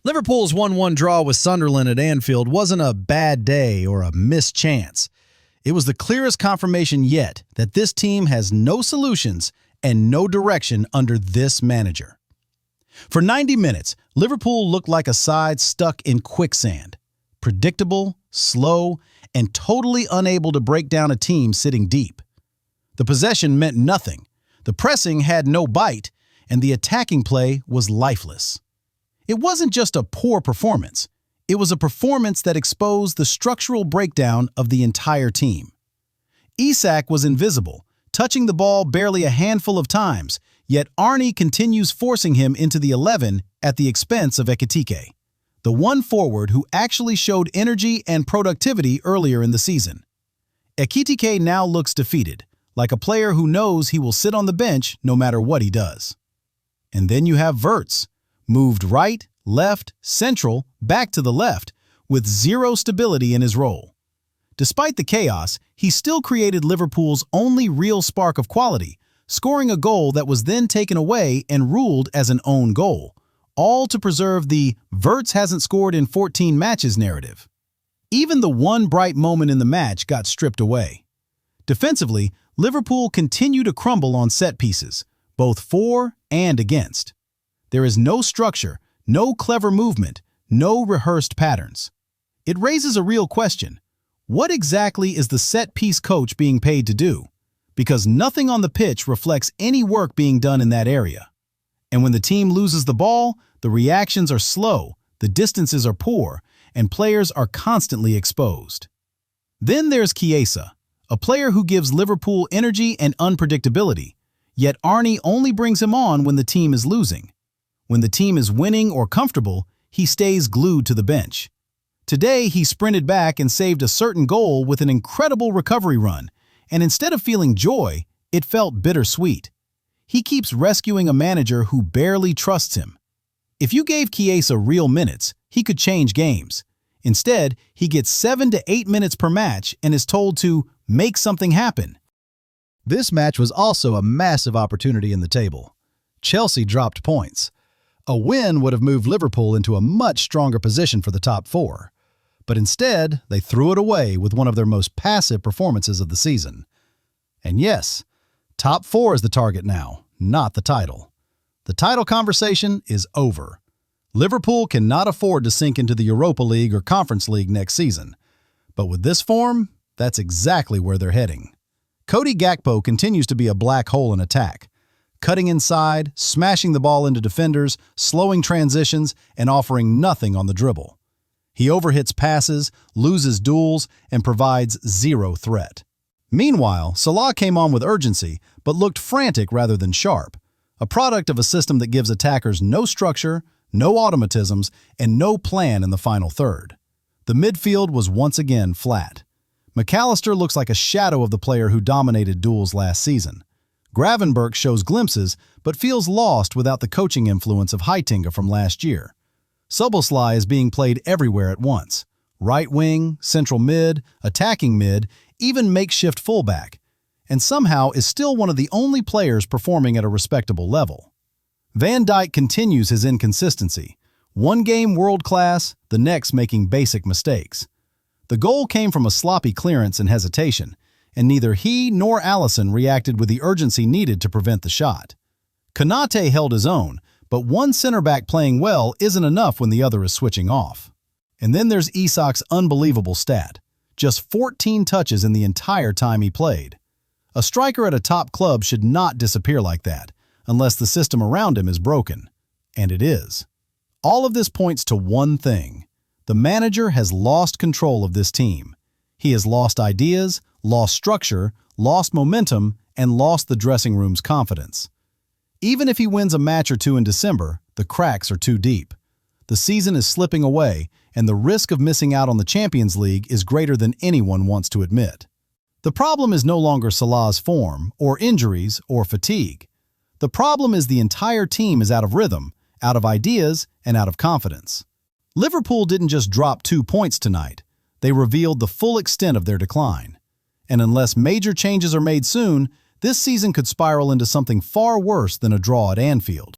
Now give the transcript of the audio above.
Liverpool's 1-1 draw with Sunderland at Anfield wasn't a bad day or a missed chance. It was the clearest confirmation yet that this team has no solutions and no direction under this manager. For 90 minutes, Liverpool looked like a side stuck in quicksand. Predictable, slow, and totally unable to break down a team sitting deep. The possession meant nothing, the pressing had no bite, and the attacking play was lifeless. It wasn't just a poor performance. It was a performance that exposed the structural breakdown of the entire team. Isak was invisible, touching the ball barely a handful of times, yet Arne continues forcing him into the 11 at the expense of Ekitike, the one forward who actually showed energy and productivity earlier in the season. Ekitike now looks defeated, like a player who knows he will sit on the bench no matter what he does. And then you have Wirtz, moved right, left, central, back to the left, with zero stability in his role. Despite the chaos, he still created Liverpool's only real spark of quality, scoring a goal that was then taken away and ruled as an own goal, all to preserve the "Wirtz hasn't scored in 14 matches" narrative. Even the one bright moment in the match got stripped away. Defensively, Liverpool continue to crumble on set pieces, both for and against. There is no structure, no clever movement, no rehearsed patterns. It raises a real question. What exactly is the set-piece coach being paid to do? Because nothing on the pitch reflects any work being done in that area. And when the team loses the ball, the reactions are slow, the distances are poor, and players are constantly exposed. Then there's Chiesa, a player who gives Liverpool energy and unpredictability, yet Arne only brings him on when the team is losing. When the team is winning or comfortable, he stays glued to the bench. Today, he sprinted back and saved a certain goal with an incredible recovery run, and instead of feeling joy, it felt bittersweet. He keeps rescuing a manager who barely trusts him. If you gave Chiesa real minutes, he could change games. Instead, he gets 7 to 8 minutes per match and is told to make something happen. This match was also a massive opportunity in the table. Chelsea dropped points. A win would have moved Liverpool into a much stronger position for the top four. But instead, they threw it away with one of their most passive performances of the season. And yes, top four is the target now, not the title. The title conversation is over. Liverpool cannot afford to sink into the Europa League or Conference League next season. But with this form, that's exactly where they're heading. Cody Gakpo continues to be a black hole in attack, cutting inside, smashing the ball into defenders, slowing transitions, and offering nothing on the dribble. He overhits passes, loses duels, and provides zero threat. Meanwhile, Salah came on with urgency, but looked frantic rather than sharp, a product of a system that gives attackers no structure, no automatisms, and no plan in the final third. The midfield was once again flat. McAllister looks like a shadow of the player who dominated duels last season. Gravenberch shows glimpses, but feels lost without the coaching influence of Heitinga from last year. Szoboszlai is being played everywhere at once. Right wing, central mid, attacking mid, even makeshift fullback, and somehow is still one of the only players performing at a respectable level. Van Dijk continues his inconsistency. One game world-class, the next making basic mistakes. The goal came from a sloppy clearance and hesitation, and neither he nor Alisson reacted with the urgency needed to prevent the shot. Konate held his own, but one center-back playing well isn't enough when the other is switching off. And then there's Isak's unbelievable stat, just 14 touches in the entire time he played. A striker at a top club should not disappear like that, unless the system around him is broken. And it is. All of this points to one thing. The manager has lost control of this team. He has lost ideas, lost structure, lost momentum, and lost the dressing room's confidence. Even if he wins a match or two in December, the cracks are too deep. The season is slipping away, and the risk of missing out on the Champions League is greater than anyone wants to admit. The problem is no longer Salah's form, or injuries, or fatigue. The problem is the entire team is out of rhythm, out of ideas, and out of confidence. Liverpool didn't just drop 2 points tonight. They revealed the full extent of their decline. And unless major changes are made soon, this season could spiral into something far worse than a draw at Anfield.